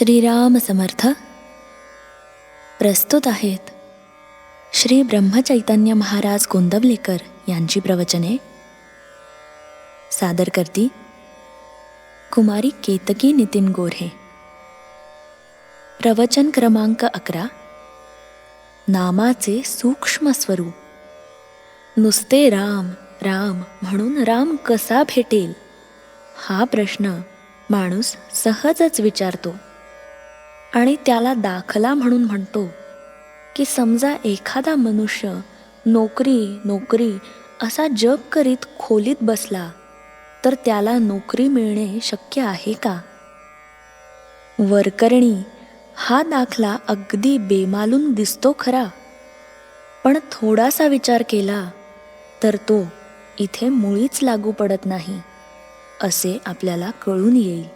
श्रीराम समर्थ. प्रस्तुत आहेत श्री ब्रह्मचैतन्य महाराज गोंदवलेकर यांची प्रवचने. सादर करती कुमारी केतकी नितीन गोऱ्हे. प्रवचन क्रमांक 11. नामाचे सूक्ष्म स्वरूप. नुसते राम राम म्हणून राम कसा भेटेल, हा प्रश्न माणूस सहजच विचारतो आणि त्याला दाखला म्हणून म्हणतो की समजा एखादा मनुष्य नोकरी नोकरी असा जप करीत खोलीत बसला तर त्याला नोकरी मिळणे शक्य आहे का? वरकरणी हा दाखला अगदी बेमालूम दिसतो खरा, पण थोडासा विचार केला तर तो इथे मुळीच लागू पडत नाही असे आपल्याला कळून येईल.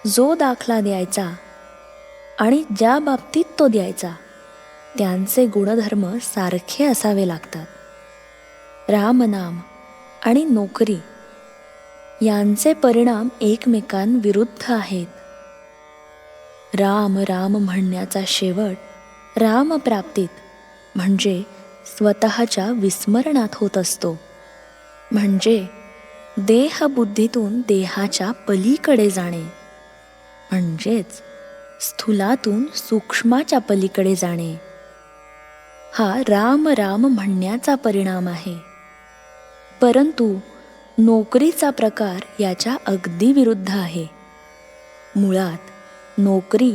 जो दाखला द्यायचा आणि ज्या बाबतीत तो द्यायचा त्यांचे गुणधर्म सारखे असावे लागतात. रामनाम आणि नोकरी यांचे परिणाम एकमेकांविरुद्ध आहेत. राम राम म्हणण्याचा शेवट रामप्राप्तीत म्हणजे स्वतःच्या विस्मरणात होत असतो. म्हणजे देहबुद्धीतून देहाच्या पलीकडे जाणे, म्हणजेच स्थूलातून सूक्ष्माच्या पलीकडे जाणे, हा राम राम म्हणण्याचा परिणाम आहे. परंतु नोकरीचा प्रकार याच्या अगदी विरुद्ध आहे. मुळात नोकरी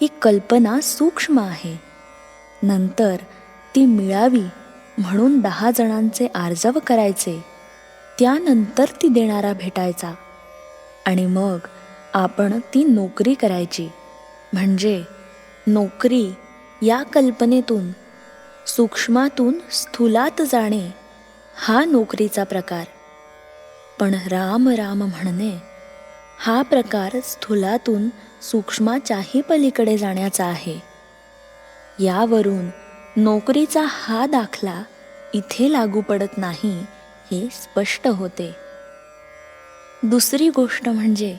ही कल्पना सूक्ष्म आहे. नंतर ती मिळावी म्हणून 10 जणांचे आर्जव करायचे, त्यानंतर ती देणारा भेटायचा आणि मग आपण ती नोकरी करायची. म्हणजे नोकरी या कल्पनेतून सूक्ष्मातून स्थूलात जाणे हा नोकरीचा प्रकार. पण राम राम म्हणणे हा प्रकार स्थूलातून सूक्ष्माच्याही पलीकडे जाण्याचा आहे. यावरून नोकरीचा हा दाखला इथे लागू पडत नाही हे स्पष्ट होते. दुसरी गोष्ट म्हणजे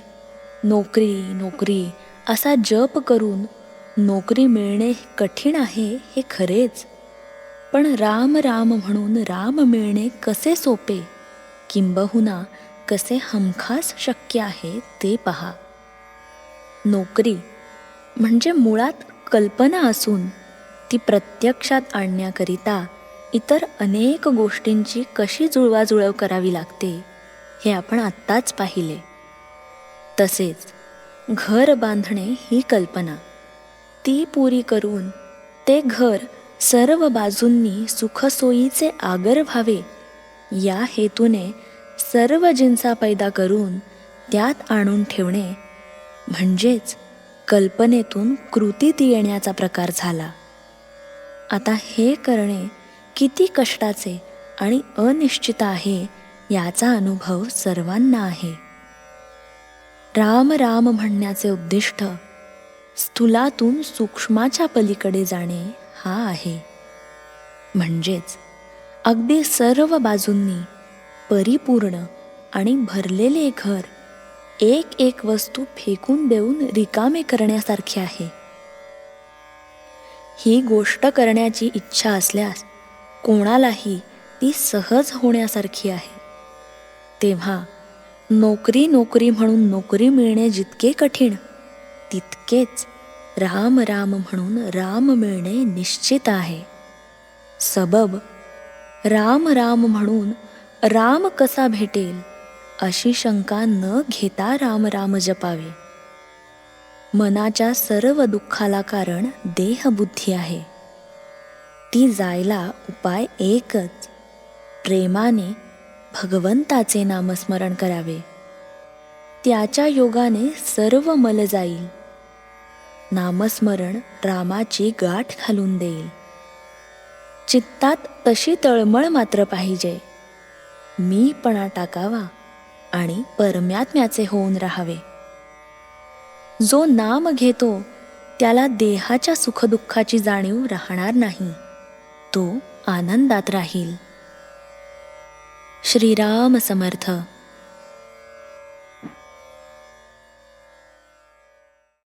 नोकरी नोकरी असा जप करून नोकरी मिळणे कठीण आहे हे खरेच, पण राम राम म्हणून राम मिळणे कसे सोपे किंबहुना कसे हमखास शक्य आहे ते पहा. नोकरी म्हणजे मुळात कल्पना असून ती प्रत्यक्षात आणण्याकरिता इतर अनेक गोष्टींची कशी जुळवाजुळव करावी लागते हे आपण आत्ताच पाहिले. तसेच घर बांधणे ही कल्पना, ती पुरी करून ते घर सर्व बाजूंनी सुखसोयीचे आगर व्हावे या हेतूने सर्व जिन्सा पैदा करून त्यात आणून ठेवणे म्हणजेच कल्पनेतून कृतीत येण्याचा प्रकार झाला. आता हे करणे किती कष्टाचे आणि अनिश्चित आहे याचा अनुभव सर्वांना आहे. राम राम म्हणण्याचे उद्दिष्ट स्थूलातून सूक्ष्माच्या पलीकडे जाणे हा आहे. म्हणजेच अगदी सर्व बाजूंनी परिपूर्ण आणि भरलेले घर एक एक वस्तू फेकून देऊन रिकामे करण्यासारखे आहे. ही गोष्ट करण्याची इच्छा असल्यास कोणालाही ती सहज होण्यासारखी आहे. तेव्हा नोकरी नोकरी म्हणून नोकरी मिळणे जितके कठीण, तितकेच राम राम म्हणून राम मिळणे निश्चित आहे. सबब राम राम म्हणून राम कसा भेटेल अशी शंका न घेता राम राम जपावे. मनाच्या सर्व दुःखाला कारण देहबुद्धी आहे. ती जायला उपाय एकच, प्रेमाने भगवंताचे नामस्मरण करावे. त्याच्या योगाने सर्व मल जाईल. नामस्मरण रामाची गाठ घालून देईल. चित्तात तशी तळमळ मात्र पाहिजे. मीपणा टाकावा आणि परमात्म्याचे होऊन राहावे. जो नाम घेतो त्याला देहाच्या सुखदुःखाची जाणीव राहणार नाही, तो आनंदात राहील. श्रीराम समर्थ.